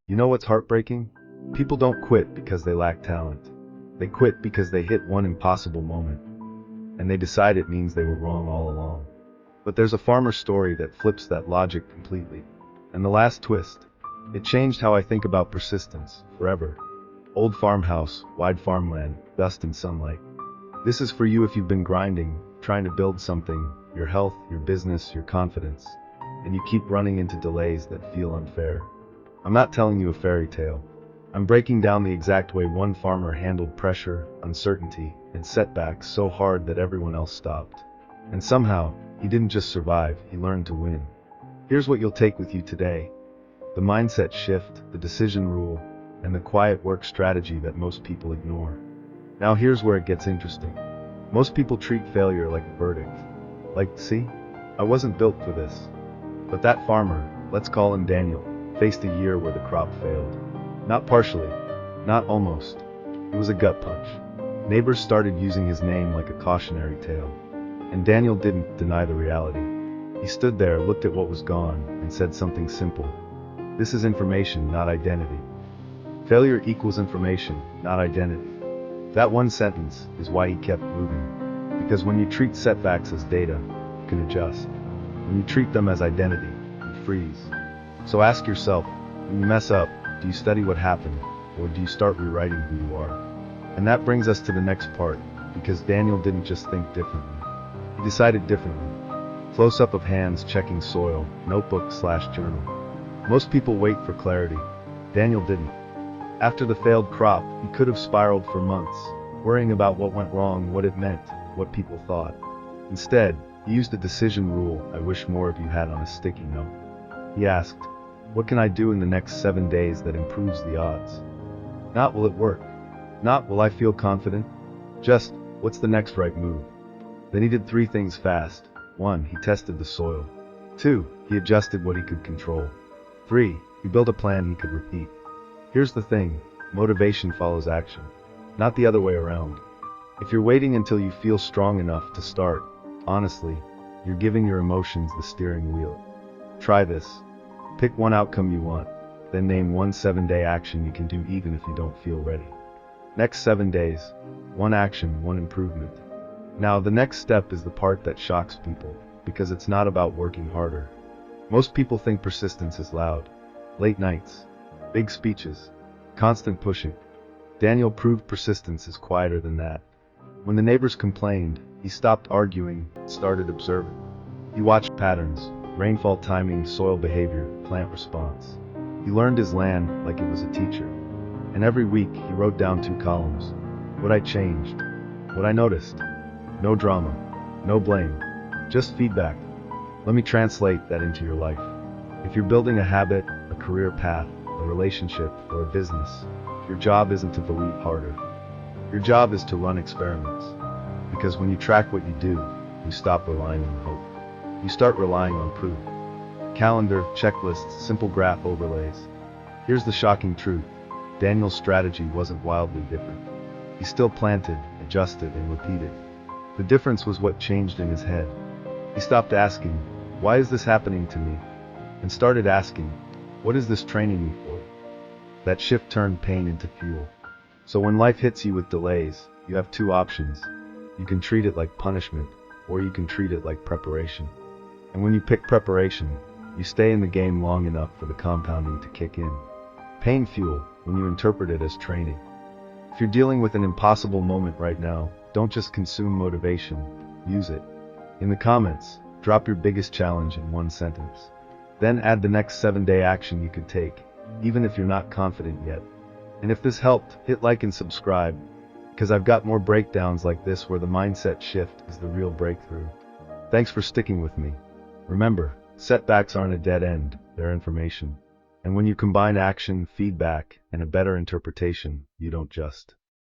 You know what's heartbreaking? People don't quit because they lack talent. They quit because they hit one impossible moment, and they decide it means they were wrong all along. But there's a farmer story that flips that logic completely. And the last twist, it changed how I think about persistence, forever. Old farmhouse, wide farmland, dust and sunlight. This is for you if you've been grinding, trying to build something, your health, your business, your confidence, and you keep running into delays that feel unfair. I'm not telling you a fairy tale. I'm breaking down the exact way one farmer handled pressure, uncertainty, and setbacks so hard that everyone else stopped. And somehow, he didn't just survive, he learned to win. Here's what you'll take with you today. The mindset shift, the decision rule, and the quiet work strategy that most people ignore. Now here's where it gets interesting. Most people treat failure like a verdict. Like, see? I wasn't built for this. But that farmer, let's call him Daniel, faced a year where the crop failed. Not partially, not almost. It was a gut punch. Neighbors started using his name like a cautionary tale. And Daniel didn't deny the reality. He stood there, looked at what was gone, and said something simple. This is information, not identity. Failure equals information, not identity. That one sentence is why he kept moving. Because when you treat setbacks as data, you can adjust. When you treat them as identity, you freeze. So ask yourself, when you mess up, do you study what happened, or do you start rewriting who you are? And that brings us to the next part, because Daniel didn't just think differently. He decided differently. Close-up of hands checking soil, notebook/journal. Most people wait for clarity. Daniel didn't. After the failed crop, he could have spiraled for months, worrying about what went wrong, what it meant, what people thought. Instead, he used the decision rule I wish more of you had on a sticky note. He asked, what can I do in the next 7 days that improves the odds? Not will it work. Not will I feel confident. Just, what's the next right move? Then he did 3 things fast. 1, he tested the soil. 2, he adjusted what he could control. 3, he built a plan he could repeat. Here's the thing, motivation follows action, not the other way around. If you're waiting until you feel strong enough to start, honestly, you're giving your emotions the steering wheel. Try this. Pick one outcome you want, then name one 7-day action you can do even if you don't feel ready. Next 7 days, one action, one improvement. Now the next step is the part that shocks people, because it's not about working harder. Most people think persistence is loud. Late nights, big speeches, constant pushing. Daniel proved persistence is quieter than that. When the neighbors complained, he stopped arguing, started observing. He watched patterns, rainfall timing, soil behavior, plant response. He learned his land like it was a teacher. And every week he wrote down 2 columns. What I changed, what I noticed. No drama, no blame, just feedback. Let me translate that into your life. If you're building a habit, a career path, a relationship, or a business, your job isn't to believe harder. Your job is to run experiments. Because when you track what you do, you stop relying on hope. You start relying on proof. Calendar, checklists, simple graph overlays. Here's the shocking truth. Daniel's strategy wasn't wildly different. He still planted, adjusted, and repeated. The difference was what changed in his head. He stopped asking, why is this happening to me? And started asking, what is this training me for? That shift turned pain into fuel. So when life hits you with delays, you have 2 options. You can treat it like punishment, or you can treat it like preparation. And when you pick preparation, you stay in the game long enough for the compounding to kick in. Pain fuel, when you interpret it as training. If you're dealing with an impossible moment right now, don't just consume motivation, use it. In the comments, drop your biggest challenge in 1 sentence. Then add the next 7-day action you could take, even if you're not confident yet. And if this helped, hit like and subscribe, because I've got more breakdowns like this where the mindset shift is the real breakthrough. Thanks for sticking with me. Remember, setbacks aren't a dead end, they're information. And when you combine action, feedback, and a better interpretation, you don't just